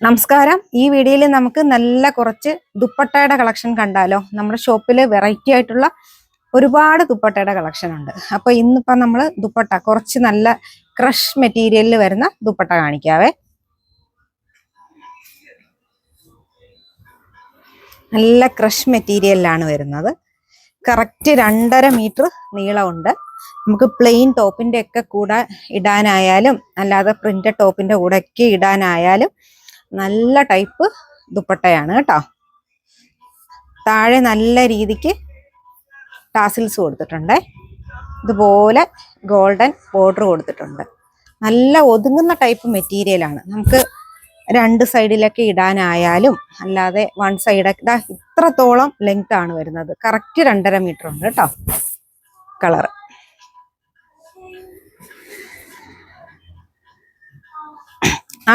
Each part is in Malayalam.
നമസ്കാരം. ഈ വീഡിയോയിൽ നമുക്ക് നല്ല കുറച്ച് ദുപ്പട്ടയുടെ കളക്ഷൻ കണ്ടാലോ. നമ്മുടെ ഷോപ്പിൽ വെറൈറ്റി ആയിട്ടുള്ള ഒരുപാട് ദുപ്പട്ടയുടെ കളക്ഷൻ ഉണ്ട്. അപ്പൊ ഇന്നിപ്പം നമ്മൾ ദുപ്പട്ട കുറച്ച് നല്ല ക്രഷ് മെറ്റീരിയലിൽ വരുന്ന ദുപ്പട്ട കാണിക്കാവേ. നല്ല ക്രഷ് മെറ്റീരിയലിലാണ് വരുന്നത്. കറക്റ്റ് 2.5 മീറ്റർ നീളമുണ്ട്. നമുക്ക് പ്ലെയിൻ ടോപ്പിന്റെ ഒക്കെ കൂടെ ഇടാനായാലും അല്ലാതെ പ്രിന്റഡ് ടോപ്പിന്റെ കൂടെ ഒക്കെ ഇടാനായാലും നല്ല ടൈപ്പ് ദുപ്പട്ടയാണ് കേട്ടോ. താഴെ നല്ല രീതിക്ക് ടാസിൽസ് കൊടുത്തിട്ടുണ്ട്. ഇതുപോലെ ഗോൾഡൻ ബോർഡർ കൊടുത്തിട്ടുണ്ട്. നല്ല ഒതുങ്ങുന്ന ടൈപ്പ് മെറ്റീരിയലാണ്. നമുക്ക് 2 സൈഡിലൊക്കെ ഇടാനായാലും അല്ലാതെ 1 സൈഡൊക്കെ ഇത്രത്തോളം ലെങ്ത് ആണ് വരുന്നത്. കറക്റ്റ് 2.5 മീറ്റർ ഉണ്ട് കേട്ടോ. കളർ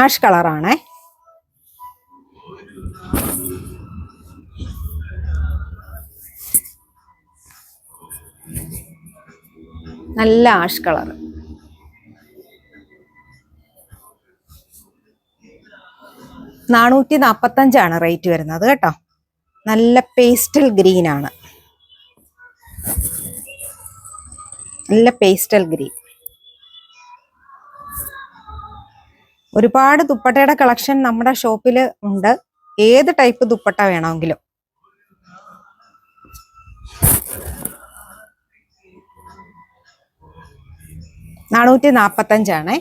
ആഷ് കളറാണേ. നല്ല ആഷ് കളർ. $445 റേറ്റ് വരുന്നത് കേട്ടോ. നല്ല പേസ്റ്റൽ ഗ്രീൻ ആണ്. നല്ല പേസ്റ്റൽ ഗ്രീൻ. ഒരുപാട് ദുപ്പട്ടയുടെ കളക്ഷൻ നമ്മുടെ ഷോപ്പിൽ ഉണ്ട്. ഏത് ടൈപ്പ് ദുപ്പട്ട വേണമെങ്കിലും. $445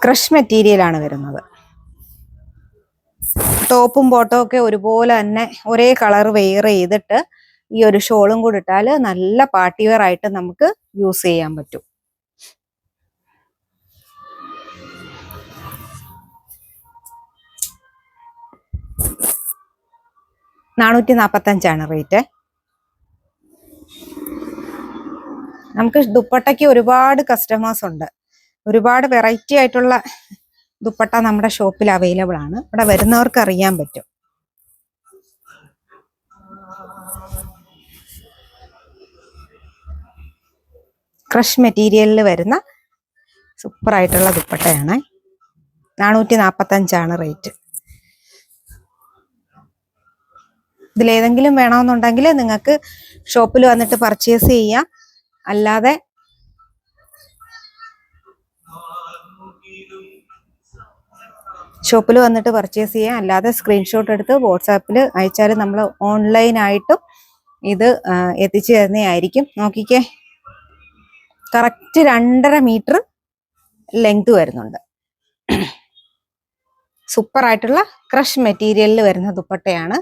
ക്രഷ് മെറ്റീരിയൽ ആണ് വരുന്നത്. ടോപ്പും ബോട്ടവും ഒക്കെ ഒരുപോലെ തന്നെ ഒരേ കളർ വെയർ ചെയ്തിട്ട് ഈ ഒരു ഷോളും കൂടി ഇട്ടാൽ നല്ല പാർട്ടി വെയർ ആയിട്ട് നമുക്ക് യൂസ് ചെയ്യാൻ പറ്റും. $445 റേറ്റ്. നമുക്ക് ദുപ്പട്ടയ്ക്ക് ഒരുപാട് കസ്റ്റമേഴ്സ് ഉണ്ട്. ഒരുപാട് വെറൈറ്റി ആയിട്ടുള്ള ദുപ്പട്ട നമ്മുടെ ഷോപ്പിൽ അവൈലബിൾ ആണ്. ഇവിടെ വരുന്നവർക്ക് അറിയാൻ പറ്റും. ക്രഷ് മെറ്റീരിയലിൽ വരുന്ന സൂപ്പർ ആയിട്ടുള്ള ദുപ്പട്ടയാണ്. $445 റേറ്റ്. ഇതിലേതെങ്കിലും വേണമെന്നുണ്ടെങ്കിൽ നിങ്ങൾക്ക് ഷോപ്പിൽ വന്നിട്ട് പർച്ചേസ് ചെയ്യാം. അല്ലാതെ സ്ക്രീൻഷോട്ട് എടുത്ത് വാട്സാപ്പിൽ അയച്ചാൽ നമ്മൾ ഓൺലൈനായിട്ടും ഇത് എത്തിച്ചു തരുന്നതായിരിക്കും. നോക്കിക്കേ, കറക്റ്റ് 2.5 മീറ്റർ ലെങ്ത് വരുന്നുണ്ട്. സൂപ്പർ ആയിട്ടുള്ള ക്രഷ് മെറ്റീരിയലിൽ വരുന്ന ദുപ്പട്ടയാണ്.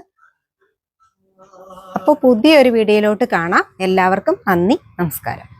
അപ്പോൾ പുതിയൊരു വീഡിയോയിലോട്ട് കാണാം. എല്ലാവർക്കും നന്ദി, നമസ്കാരം.